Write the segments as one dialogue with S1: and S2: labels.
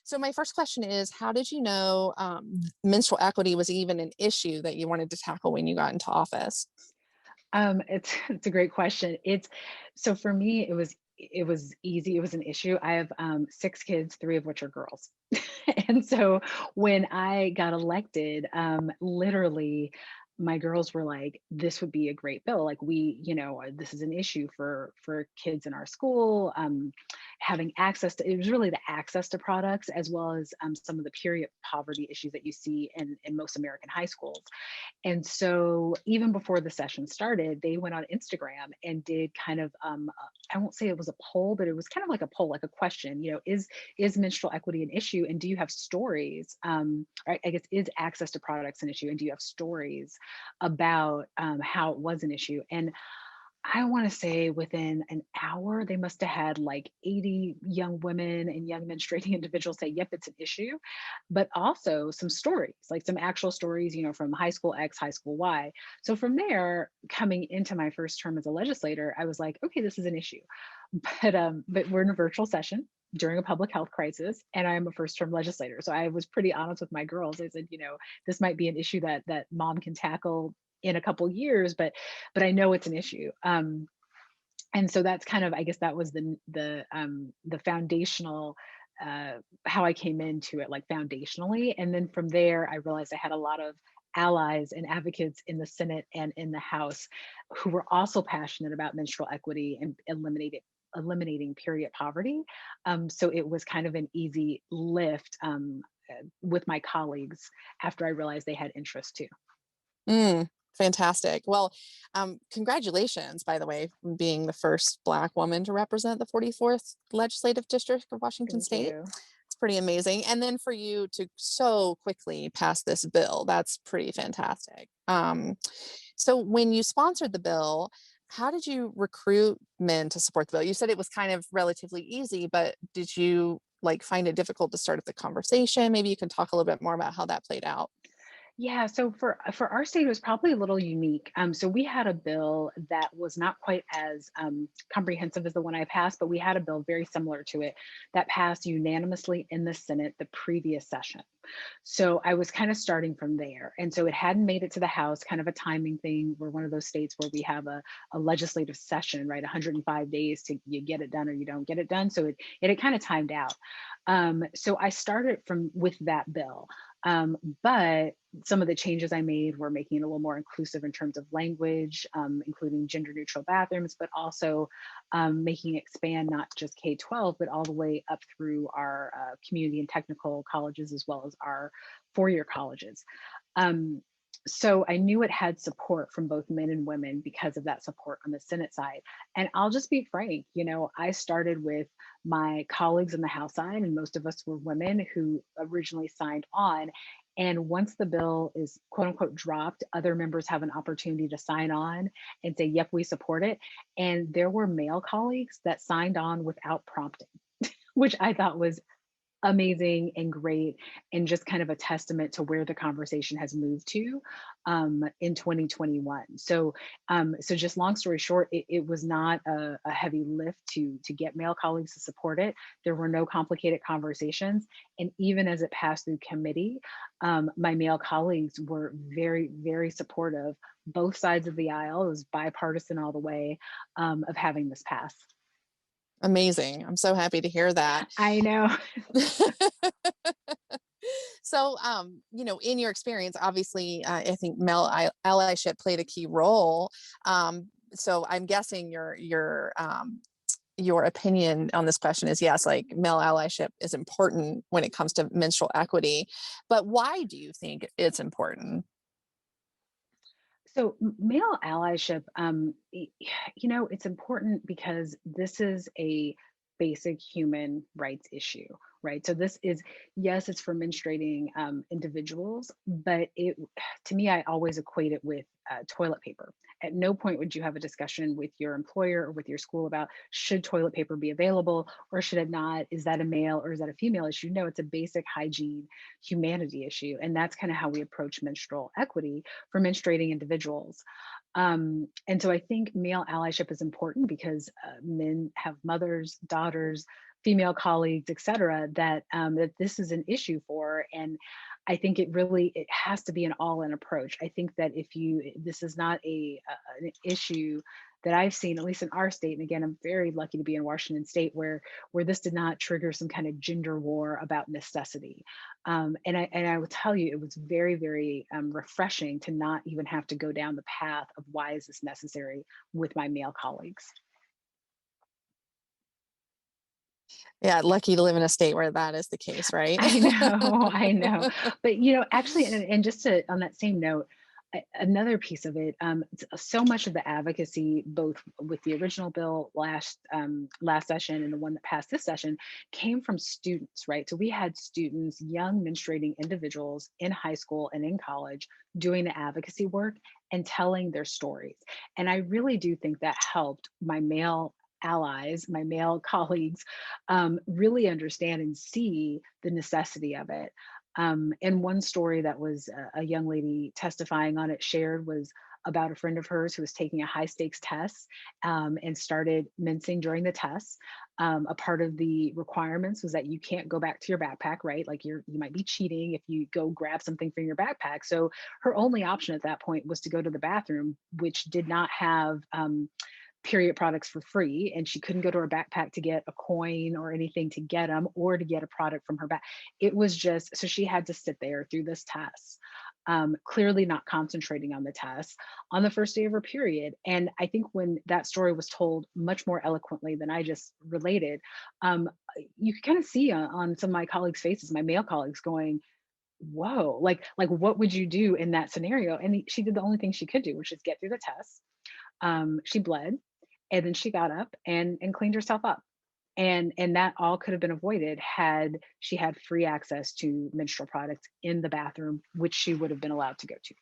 S1: So my first question is, how did you know menstrual equity was even an issue that you wanted to tackle when you got into office?
S2: It's a great question. It's so for me, it was easy. It was an issue. I have 6 kids, 3 of which are girls. And so when I got elected, literally my girls were like, this would be a great bill. Like this is an issue for kids in our school. Having access to, it was really the access to products as well as some of the period poverty issues that you see in most American high schools. And so even before the session started, they went on Instagram and did kind of I won't say it was a poll, but it was kind of like a poll, like a question, is menstrual equity an issue? And do you have stories? Or I guess is access to products an issue? And do you have stories about how it was an issue? And I want to say within an hour, they must have had like 80 young women and young menstruating individuals say, yep, it's an issue, but also some stories, like some actual stories, from high school X, high school Y. So from there, coming into my first term as a legislator, I was like, okay, this is an issue. But we're in a virtual session during a public health crisis, and I'm a first term legislator. So I was pretty honest with my girls. I said, this might be an issue that mom can tackle in a couple years, but I know it's an issue. And so that's kind of, I guess that was the foundational how I came into it, like foundationally. And then from there, I realized I had a lot of allies and advocates in the Senate and in the House who were also passionate about menstrual equity and eliminating period poverty. So it was kind of an easy lift with my colleagues after I realized they had interest too.
S1: Fantastic. Well, congratulations, by the way, from being the first Black woman to represent the 44th Legislative District of Washington
S2: Thank
S1: State.
S2: you.
S1: It's pretty amazing. And then for you to so quickly pass this bill, that's pretty fantastic. So when you sponsored the bill, how did you recruit men to support the bill? You said it was kind of relatively easy, but did you find it difficult to start up the conversation? Maybe you can talk a little bit more about how that played out.
S2: Yeah, so for our state, it was probably a little unique. So we had a bill that was not quite as comprehensive as the one I passed, but we had a bill very similar to it that passed unanimously in the Senate the previous session. So I was kind of starting from there, and so it hadn't made it to the House. Kind of a timing thing. We're one of those states where we have a legislative session, right? 105 days to you get it done or you don't get it done. So it had kind of timed out. So I started from with that bill. But some of the changes I made were making it a little more inclusive in terms of language, including gender neutral bathrooms, but also making it expand not just K-12, but all the way up through our community and technical colleges, as well as our four-year colleges. Um, so I knew it had support from both men and women because of that support on the Senate side. And I'll just be frank, I started with my colleagues in the House side, and most of us were women who originally signed on. And once the bill is quote unquote dropped, other members have an opportunity to sign on and say, yep, we support it. And there were male colleagues that signed on without prompting, which I thought was amazing and great, and just kind of a testament to where the conversation has moved to in 2021. So just long story short, it was not a heavy lift to get male colleagues to support it. There were no complicated conversations, and even as it passed through committee, my male colleagues were very, very supportive. Both sides of the aisle, it was bipartisan all the way, of having this pass.
S1: Amazing. I'm so happy to hear that.
S2: I know.
S1: So, in your experience, obviously, I think allyship played a key role. So, I'm guessing your opinion on this question is yes, like male allyship is important when it comes to menstrual equity. But why do you think it's
S2: So male allyship, it's important because this is a basic human rights issue, right? So this is, yes, it's for menstruating individuals, but to me, I always equate it with toilet paper. At no point would you have a discussion with your employer or with your school about should toilet paper be available or should it not? Is that a male or is that a female issue? No, it's a basic hygiene, humanity issue. And that's kind of how we approach menstrual equity for menstruating individuals. And so I think male allyship is important because men have mothers, daughters, female colleagues, et cetera, that that this is an issue for. And I think it has to be an all-in approach. I think that if you this is not an issue that I've seen, at least in our state. And again, I'm very lucky to be in Washington State, where this did not trigger some kind of gender war about necessity. And I will tell you, it was very, very refreshing to not even have to go down the path of why is this necessary with my male colleagues.
S1: Yeah, lucky to live in a state where that is the case, right?
S2: I know, I know. But, actually, and just to on that same note, another piece of it, so much of the advocacy, both with the original bill last session and the one that passed this session, came from students, right? So we had students, young menstruating individuals in high school and in college, doing the advocacy work and telling their stories. And I really do think that helped my male allies, my male colleagues, really understand and see the necessity of it. And one story that was a young lady testifying on it shared was about a friend of hers who was taking a high stakes test and started mincing during the test. A part of the requirements was that you can't go back to your backpack, right? Like you might be cheating if you go grab something from your backpack. So her only option at that point was to go to the bathroom, which did not have period products for free, and she couldn't go to her backpack to get a coin or anything to get them or to get a product from her back. It was just so she had to sit there through this test, clearly not concentrating on the test on the first day of her period. And I think when that story was told much more eloquently than I just related, um, you could kind of see on some of my colleagues' faces, my male colleagues, going, "Whoa, like what would you do in that scenario?" And she did the only thing she could do, which is get through the test. She bled, and then she got up and cleaned herself up. And that all could have been avoided had she had free access to menstrual products in the bathroom, which she would have been allowed to go to.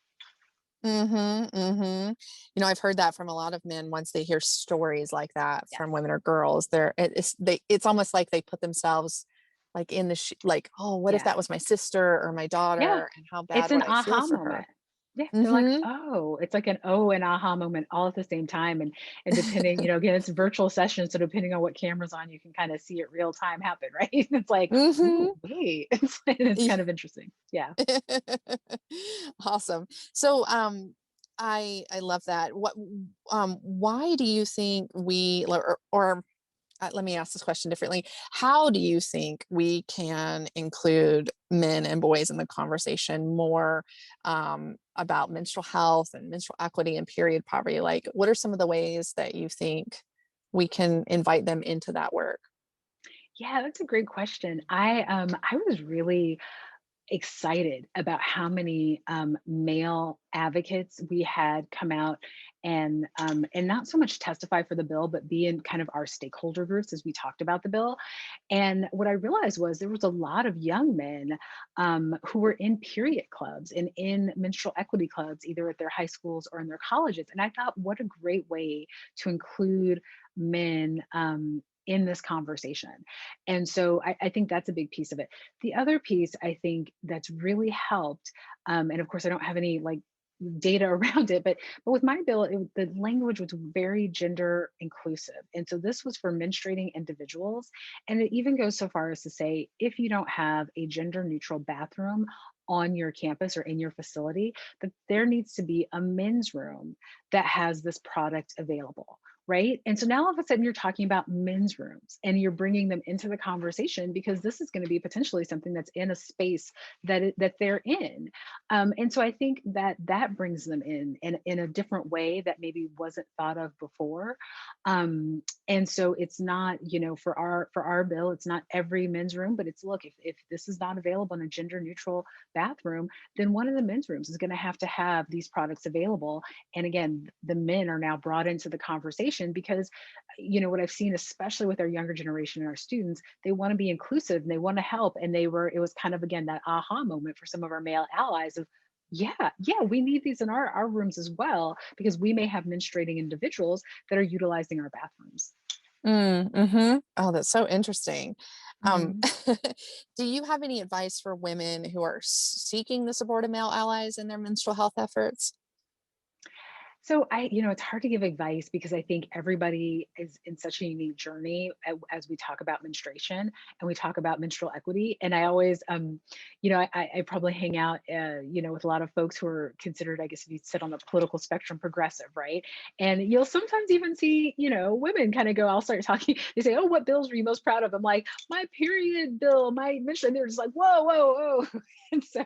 S1: Mhm, mhm. I've heard that from a lot of men once they hear stories like that from
S2: Yes.
S1: women or girls. It's almost like they put themselves, like, in the like, "Oh, what if
S2: Yeah.
S1: that was my sister or my
S2: Yeah.
S1: daughter, and how
S2: It's
S1: bad
S2: an
S1: would I feel
S2: aha
S1: for her?"
S2: moment. Yeah, they're like,
S1: Mhm.
S2: "Oh," it's like an "oh" and aha moment all at the same time. And depending, again, it's a virtual session, so depending on what camera's on, you can kind of see it real time happen, right? It's like, "Ooh,
S1: Mhm.
S2: wait." It's kind of interesting. Yeah.
S1: Awesome. So, I love that. Why do you think let me ask this question differently. How do you think we can include men and boys in the conversation more, about menstrual health and menstrual equity and period poverty? Like, what are some of the ways that you think we can invite them into that work?
S2: Yeah, that's a great question. I was really excited about how many male advocates we had come out and not so much testify for the bill, but be in kind of our stakeholder groups as we talked about the bill. And what I realized was there was a lot of young men who were in period clubs and in menstrual equity clubs, either at their high schools or in their colleges. And I thought, what a great way to include men. In this conversation. And so I think that's a big piece of it. The other piece I think that's really helped, and of course I don't have any like data around it, but with my bill, the language was very gender inclusive, and so this was for menstruating individuals, and it even goes so far as to say if you don't have a gender neutral bathroom on your campus or in your facility, that there needs to be a men's room that has this product available. Right. And so now all of a sudden you're talking about men's rooms and you're bringing them into the conversation because this is going to be potentially something that's in a space that they're in. And so I think that that brings them in a different way that maybe wasn't thought of before. And so it's not, for our bill, it's not every men's room, but it's look, if this is not available in a gender neutral bathroom, then one of the men's rooms is going to have these products available. And again, the men are now brought into the conversation because, what I've seen, especially with our younger generation and our students, they want to be inclusive and they want to help. And it was kind of, again, that aha moment for some of our male allies of, yeah, yeah, we need these in our rooms as well, because we may have menstruating individuals that are utilizing our bathrooms.
S1: Mhm. Oh, that's so interesting. Um,
S2: Mhm.
S1: do you have any advice for women who are seeking the support of male allies in their menstrual health efforts?
S2: So it's hard to give advice because I think everybody is in such a unique journey as we talk about menstruation and we talk about menstrual equity. And I always, I probably hang out, with a lot of folks who are considered, I guess, if you sit on the political spectrum, progressive, right? And you'll sometimes even see, women kind of go, I'll start talking. They say, "Oh, what bills were you most proud of?" I'm like, "My period bill, my menstrual." And they're just like, "Whoa, whoa, whoa!" And so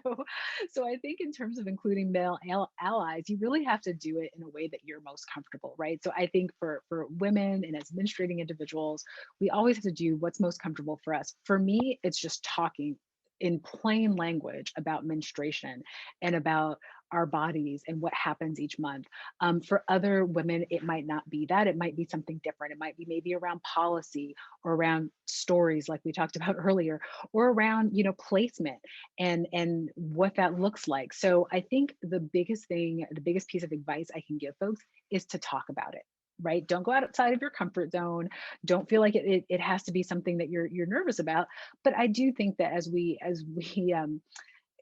S2: I think in terms of including male allies, you really have to do it in a way that you're most comfortable, right? So I think for women and as menstruating individuals, we always have to do what's most comfortable for us. For me, it's just talking in plain language about menstruation and about our bodies and what happens each month. For other women, it might not be that. It might be something different. It might be maybe around policy or around stories, like we talked about earlier, or around placement and what that looks like. So I think the biggest piece of advice I can give folks is to talk about it. Right? Don't go outside of your comfort zone. Don't feel like it has to be something that you're nervous about. But I do think that as we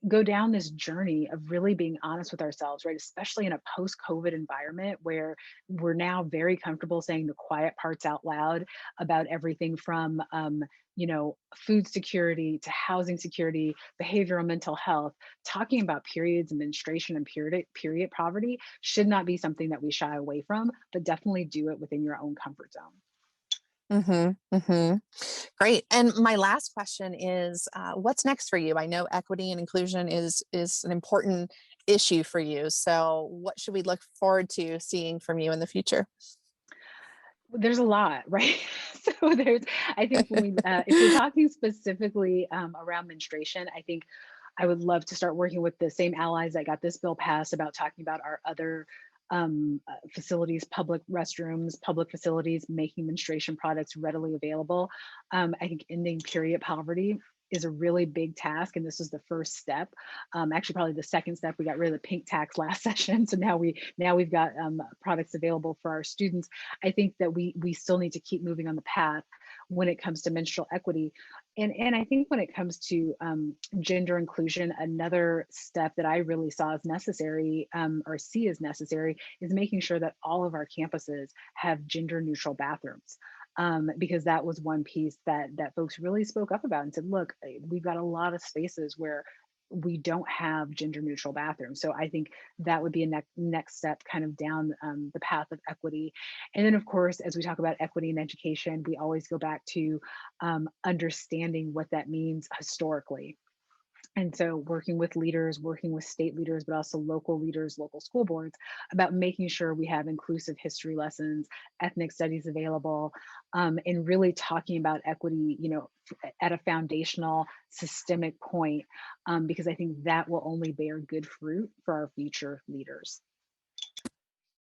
S2: go down this journey of really being honest with ourselves, right? Especially in a post COVID environment where we're now very comfortable saying the quiet parts out loud about everything from, food security to housing security, behavioral mental health. Talking about periods and menstruation and period poverty should not be something that we shy away from, but definitely do it within your own comfort zone.
S1: Mhm, mhm. Great. And my last question is, what's next for you? I know equity and inclusion is an important issue for you. So, what should we look forward to seeing from you in the future?
S2: There's a lot, right? So I think when if we're talking specifically around menstruation, I think I would love to start working with the same allies that got this bill passed about talking about our other facilities, public restrooms, public facilities, making menstruation products readily available. I think ending period poverty is a really big task, and this is the first step. Actually, probably the second step. We got rid of the pink tax last session, so now we've got products available for our students. I think that we still need to keep moving on the path when it comes to menstrual equity. And I think when it comes to gender inclusion, another step that I really saw as necessary or see as necessary is making sure that all of our campuses have gender neutral bathrooms. Because that was one piece that folks really spoke up about and said, look, we've got a lot of spaces where we don't have gender neutral bathrooms. So I think that would be a next step kind of down the path of equity. And then, of course, as we talk about equity in education, we always go back to understanding what that means historically. And so, working with leaders, working with state leaders, but also local leaders, local school boards, about making sure we have inclusive history lessons, ethnic studies available, and really talking about equity, at a foundational, systemic point, because I think that will only bear good fruit for our future leaders.